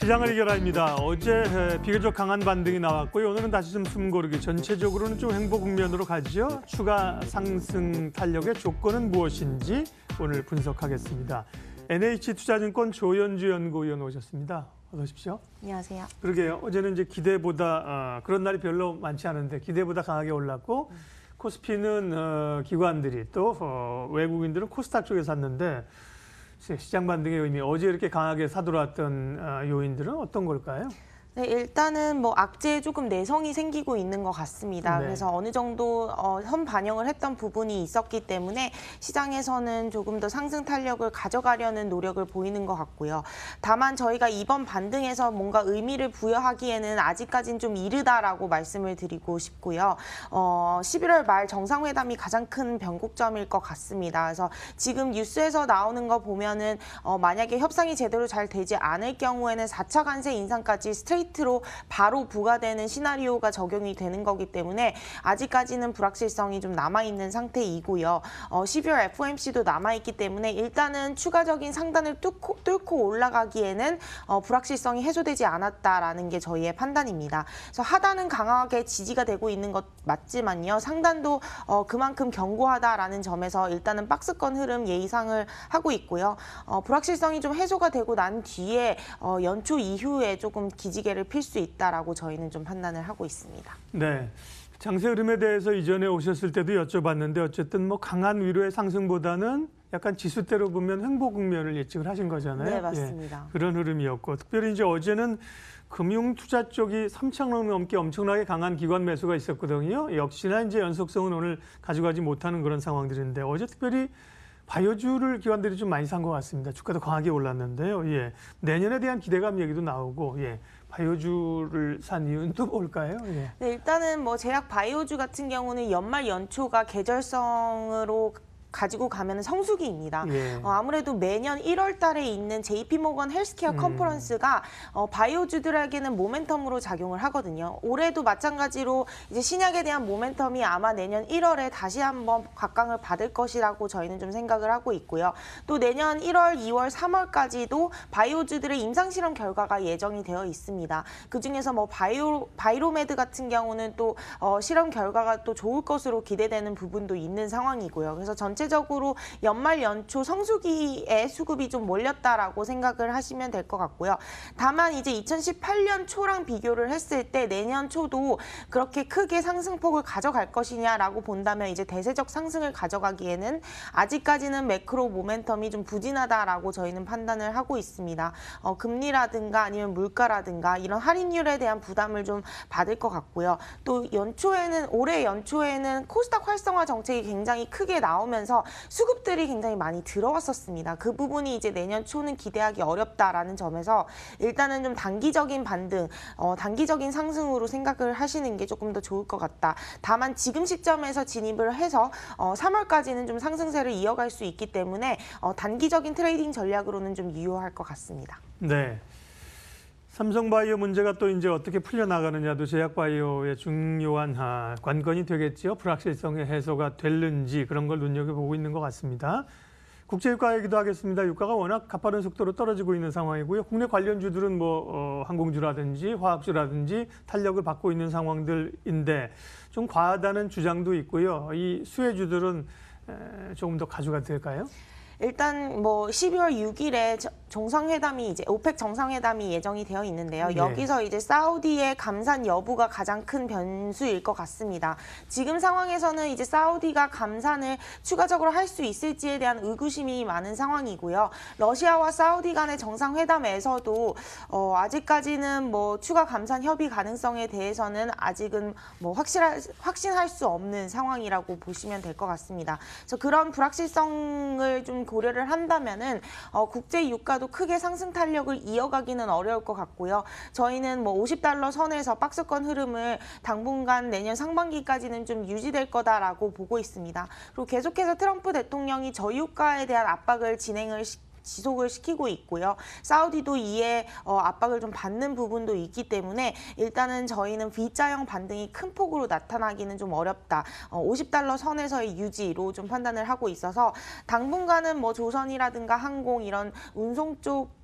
시장을 이겨라입니다. 어제 비교적 강한 반등이 나왔고요. 오늘은 다시 좀 숨고르기. 전체적으로는 좀 행보 국면으로 가죠. 추가 상승 탄력의 조건은 무엇인지 오늘 분석하겠습니다. NH투자증권 조연주 연구위원 오셨습니다. 어서 오십시오. 안녕하세요. 그러게요. 어제는 이제 기대보다 그런 날이 별로 많지 않은데 기대보다 강하게 올랐고 코스피는 기관들이 또 외국인들은 코스닥 쪽에 샀는데 시장 반등의 의미, 어제 이렇게 강하게 사들어왔던 요인들은 어떤 걸까요? 네, 일단은 뭐 악재에 조금 내성이 생기고 있는 것 같습니다. 네. 그래서 어느 정도 선반영을 했던 부분이 있었기 때문에 시장에서는 조금 더 상승 탄력을 가져가려는 노력을 보이는 것 같고요. 다만 저희가 이번 반등에서 뭔가 의미를 부여하기에는 아직까지는 좀 이르다라고 말씀을 드리고 싶고요. 11월 말 정상회담이 가장 큰 변곡점일 것 같습니다. 그래서 지금 뉴스에서 나오는 거 보면은 만약에 협상이 제대로 잘 되지 않을 경우에는 4차 관세 인상까지 스트레이트로 바로 부과되는 시나리오가 적용이 되는 거기 때문에 아직까지는 불확실성이 좀 남아있는 상태이고요. 12월 FOMC도 남아있기 때문에 일단은 추가적인 상단을 뚫고 올라가기에는 불확실성이 해소되지 않았다라는 게 저희의 판단입니다. 그래서 하단은 강하게 지지가 되고 있는 것 맞지만요. 상단도 그만큼 견고하다라는 점에서 일단은 박스권 흐름 예상을 하고 있고요. 불확실성이 좀 해소가 되고 난 뒤에 연초 이후에 조금 기지개를 필 수 있다라고 저희는 좀 판단을 하고 있습니다. 네. 장세 흐름에 대해서 이전에 오셨을 때도 여쭤봤는데 어쨌든 뭐 강한 위로의 상승보다는 약간 지수대로 보면 횡보 국면을 예측을 하신 거잖아요. 네, 맞습니다. 예, 그런 흐름이었고 특별히 이제 어제는 금융 투자 쪽이 3천 원 넘게 엄청나게 강한 기관 매수가 있었거든요. 역시나 이제 연속성은 오늘 가져가지 못하는 그런 상황들인데 어제 특별히 바이오주를 기관들이 좀 많이 산 것 같습니다. 주가도 강하게 올랐는데요. 예. 내년에 대한 기대감 얘기도 나오고, 예. 바이오주를 산 이유는 또 뭘까요? 예. 네, 일단은 뭐 제약 바이오주 같은 경우는 연말 연초가 계절성으로 가지고 가면 성수기입니다. 예. 아무래도 매년 1월 달에 있는 JP모건 헬스케어 컨퍼런스가 바이오주들에게는 모멘텀으로 작용을 하거든요. 올해도 마찬가지로 이제 신약에 대한 모멘텀이 아마 내년 1월에 다시 한번 각광을 받을 것이라고 저희는 좀 생각을 하고 있고요. 또 내년 1월, 2월, 3월까지도 바이오주들의 임상실험 결과가 예정이 되어 있습니다. 그중에서 뭐 바이로메드 같은 경우는 또 실험 결과가 또 좋을 것으로 기대되는 부분도 있는 상황이고요. 그래서 전체적으로 연말 연초 성수기에 수급이 좀 몰렸다라고 생각을 하시면 될 것 같고요. 다만 이제 2018년 초랑 비교를 했을 때 내년 초도 그렇게 크게 상승폭을 가져갈 것이냐라고 본다면 이제 대세적 상승을 가져가기에는 아직까지는 매크로 모멘텀이 좀 부진하다라고 저희는 판단을 하고 있습니다. 금리라든가 아니면 물가라든가 이런 할인율에 대한 부담을 좀 받을 것 같고요. 또 올해 연초에는 코스닥 활성화 정책이 굉장히 크게 나오면서 수급들이 굉장히 많이 들어왔었습니다. 그 부분이 이제 내년 초는 기대하기 어렵다라는 점에서 일단은 좀 단기적인 반등, 단기적인 상승으로 생각을 하시는 게 조금 더 좋을 것 같다. 다만 지금 시점에서 진입을 해서 3월까지는 좀 상승세를 이어갈 수 있기 때문에 단기적인 트레이딩 전략으로는 좀 유효할 것 같습니다. 네. 삼성바이오 문제가 또 이제 어떻게 풀려나가느냐도 제약바이오의 중요한 관건이 되겠죠. 불확실성의 해소가 될는지 그런 걸 눈여겨보고 있는 것 같습니다. 국제유가 얘기도 하겠습니다. 유가가 워낙 가파른 속도로 떨어지고 있는 상황이고요. 국내 관련주들은 뭐 항공주라든지 화학주라든지 탄력을 받고 있는 상황들인데 좀 과하다는 주장도 있고요. 이 수혜주들은 조금 더 가져가도 될까요? 일단 뭐 12월 6일에 정상회담이 이제 오펙 정상회담이 예정이 되어 있는데요. 네. 여기서 이제 사우디의 감산 여부가 가장 큰 변수일 것 같습니다. 지금 상황에서는 이제 사우디가 감산을 추가적으로 할 수 있을지에 대한 의구심이 많은 상황이고요. 러시아와 사우디 간의 정상회담에서도 아직까지는 뭐 추가 감산 협의 가능성에 대해서는 아직은 뭐 확신할 수 없는 상황이라고 보시면 될 것 같습니다. 그래서 그런 불확실성을 좀 고려를 한다면은 국제 유가도 크게 상승 탄력을 이어가기는 어려울 것 같고요. 저희는 뭐 $50 선에서 박스권 흐름을 당분간 내년 상반기까지는 좀 유지될 거다라고 보고 있습니다. 그리고 계속해서 트럼프 대통령이 저유가에 대한 압박을 지속을 시키고 있고요. 사우디도 이에 압박을 좀 받는 부분도 있기 때문에 일단은 저희는 V자형 반등이 큰 폭으로 나타나기는 좀 어렵다. $50 선에서의 유지로 좀 판단을 하고 있어서 당분간은 뭐 조선이라든가 항공 이런 운송 쪽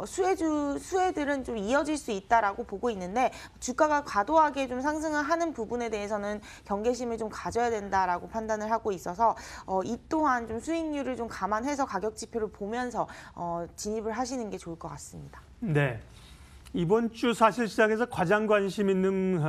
수혜들은 좀 이어질 수 있다라고 보고 있는데 주가가 과도하게 좀 상승을 하는 부분에 대해서는 경계심을 좀 가져야 된다라고 판단을 하고 있어서 이 또한 좀 수익률을 좀 감안해서 가격 지표를 보면서 진입을 하시는 게 좋을 것 같습니다. 네. 이번 주 사실 시장에서 가장 관심 있는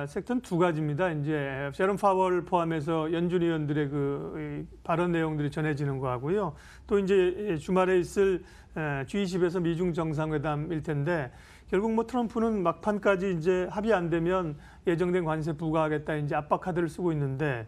섹터는 두 가지입니다. 이제 제롬 파월 포함해서 연준 의원들의 그 발언 내용들이 전해지는 거 하고요. 또 이제 주말에 있을 G20에서 미중 정상회담일 텐데 결국 뭐 트럼프는 막판까지 이제 합의 안 되면 예정된 관세 부과하겠다 이제 압박 카드를 쓰고 있는데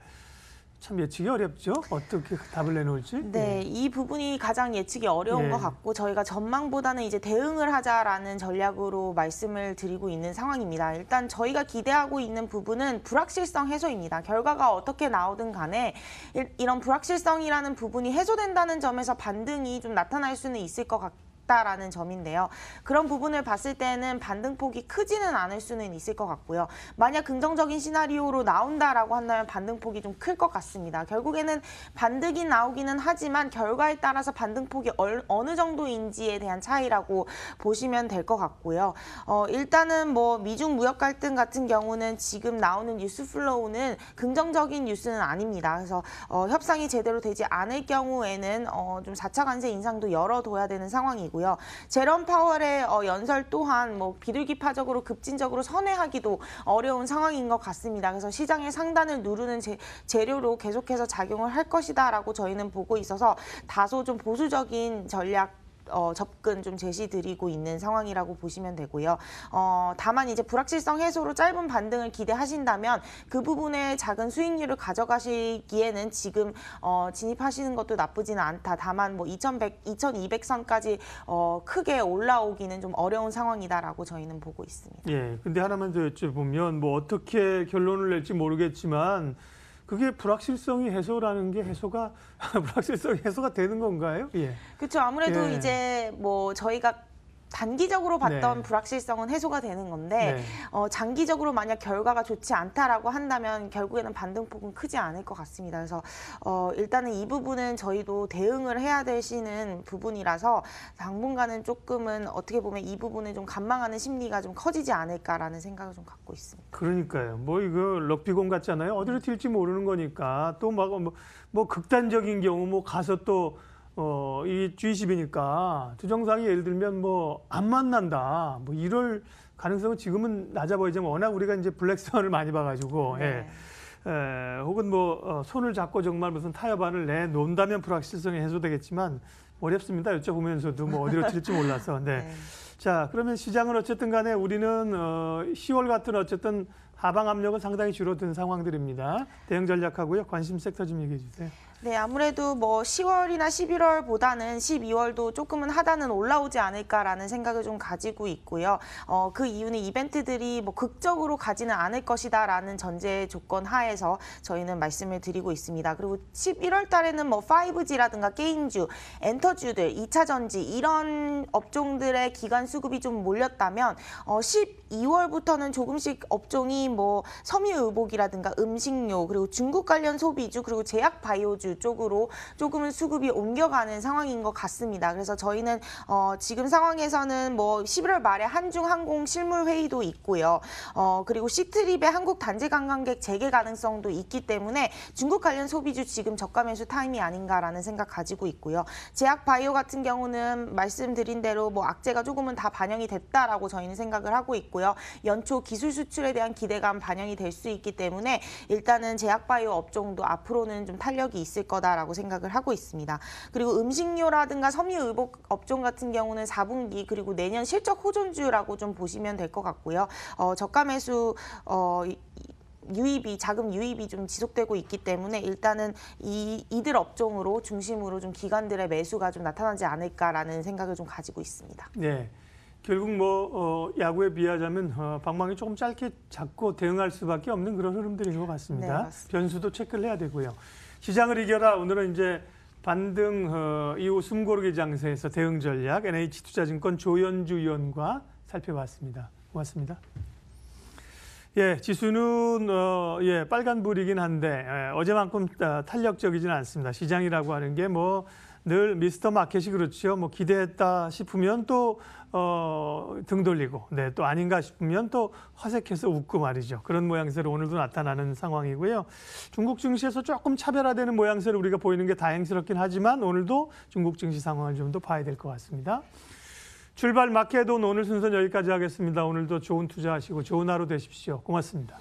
참 예측이 어렵죠. 어떻게 답을 내놓을지. 네, 이 부분이 가장 예측이 어려운 것 같고 저희가 전망보다는 이제 대응을 하자라는 전략으로 말씀을 드리고 있는 상황입니다. 일단 저희가 기대하고 있는 부분은 불확실성 해소입니다. 결과가 어떻게 나오든 간에 이런 불확실성이라는 부분이 해소된다는 점에서 반등이 좀 나타날 수는 있을 것 같고 라는 점인데요. 그런 부분을 봤을 때는 반등폭이 크지는 않을 수는 있을 것 같고요. 만약 긍정적인 시나리오로 나온다라고 한다면 반등폭이 좀 클 것 같습니다. 결국에는 반등이 나오기는 하지만 결과에 따라서 반등폭이 어느 정도인지에 대한 차이라고 보시면 될 것 같고요. 일단은 뭐 미중 무역 갈등 같은 경우는 지금 나오는 뉴스 플로우는 긍정적인 뉴스는 아닙니다. 그래서 협상이 제대로 되지 않을 경우에는 좀 4차 관세 인상도 열어둬야 되는 상황이고 제롬 파월의 연설 또한 뭐 비둘기파적으로 급진적으로 선회하기도 어려운 상황인 것 같습니다. 그래서 시장의 상단을 누르는 재료로 계속해서 작용을 할 것이다라고 저희는 보고 있어서 다소 좀 보수적인 전략 접근 좀 제시드리고 있는 상황이라고 보시면 되고요. 다만 이제 불확실성 해소로 짧은 반등을 기대하신다면 그 부분에 작은 수익률을 가져가시기에는 지금 진입하시는 것도 나쁘지는 않다. 다만 뭐 2200선까지 크게 올라오기는 좀 어려운 상황이다라고 저희는 보고 있습니다. 예. 근데 하나만 더 여쭤보면 뭐 어떻게 결론을 낼지 모르겠지만 그게 불확실성이 해소라는 게 불확실성이 해소가 되는 건가요? 예. 그렇죠. 아무래도 예. 이제 뭐 저희가 단기적으로 봤던 불확실성은 해소가 되는 건데 장기적으로 만약 결과가 좋지 않다라고 한다면 결국에는 반등폭은 크지 않을 것 같습니다. 그래서 일단은 이 부분은 저희도 대응을 해야 되시는 부분이라서 당분간은 조금은 어떻게 보면 이 부분을 좀 관망하는 심리가 좀 커지지 않을까라는 생각을 좀 갖고 있습니다. 그러니까요. 뭐 이거 럭비공 같잖아요. 어디로 튈지 모르는 거니까 또 막 뭐 극단적인 경우 뭐 가서 또 이 G20이니까 두 정상이 예를 들면 뭐 안 만난다. 뭐 이럴 가능성은 지금은 낮아 보이지만 워낙 우리가 이제 블랙스완을 많이 봐가지고 혹은 뭐 손을 잡고 정말 무슨 타협안을 내놓는다면 불확실성이 해소되겠지만 어렵습니다. 여쭤보면서도 뭐 어디로 튈지 몰라서. 네. 자, 그러면 시장은 어쨌든 간에 우리는 10월 같은 어쨌든 하방 압력은 상당히 줄어든 상황들입니다. 대응 전략하고요. 관심 섹터 좀 얘기해 주세요. 네, 아무래도 뭐 10월이나 11월보다는 12월도 조금은 하단은 올라오지 않을까라는 생각을 좀 가지고 있고요. 그 이유는 이벤트들이 뭐 극적으로 가지는 않을 것이다라는 전제 조건 하에서 저희는 말씀을 드리고 있습니다. 그리고 11월 달에는 뭐 5G라든가 게임주, 엔터주들, 2차 전지 이런 업종들의 기관 수급이 좀 몰렸다면 12월부터는 조금씩 업종이 뭐 섬유의복이라든가 음식료 그리고 중국 관련 소비주 그리고 제약 바이오주 쪽으로 조금은 수급이 옮겨가는 상황인 것 같습니다. 그래서 저희는 지금 상황에서는 뭐 11월 말에 한중항공 실물 회의도 있고요. 그리고 시트립의 한국 단지 관광객 재개 가능성도 있기 때문에 중국 관련 소비주 지금 저가 매수 타임이 아닌가라는 생각 가지고 있고요. 제약 바이오 같은 경우는 말씀드린 대로 뭐 악재가 조금은 다 반영이 됐다라고 저희는 생각을 하고 있고요. 연초 기술 수출에 대한 기대감 반영이 될 수 있기 때문에 일단은 제약 바이오 업종도 앞으로는 좀 탄력이 있을 거다라고 생각을 하고 있습니다. 그리고 음식료라든가 섬유의복 업종 같은 경우는 4분기 그리고 내년 실적 호전주라고 좀 보시면 될 것 같고요. 저가 매수 자금 유입이 좀 지속되고 있기 때문에 일단은 이들 업종으로 중심으로 좀 기관들의 매수가 좀 나타나지 않을까라는 생각을 좀 가지고 있습니다. 네. 결국 뭐 야구에 비하자면 방망이 조금 짧게 잡고 대응할 수밖에 없는 그런 흐름들인 것 같습니다. 네, 변수도 체크를 해야 되고요. 시장을 이겨라. 오늘은 이제 반등 이후 숨고르기 장세에서 대응 전략 NH투자증권 조현주 위원과 살펴봤습니다. 고맙습니다. 예, 지수는 빨간불이긴 한데 어제만큼 탄력적이지는 않습니다. 시장이라고 하는 게 뭐 늘 미스터 마켓이 그렇죠. 뭐 기대했다 싶으면 또 등 돌리고, 네, 또 아닌가 싶으면 또 화색해서 웃고 말이죠. 그런 모양새로 오늘도 나타나는 상황이고요. 중국 증시에서 조금 차별화되는 모양새를 우리가 보이는 게 다행스럽긴 하지만 오늘도 중국 증시 상황을 좀 더 봐야 될 것 같습니다. 출발 마켓온 오늘 순서는 여기까지 하겠습니다. 오늘도 좋은 투자하시고 좋은 하루 되십시오. 고맙습니다.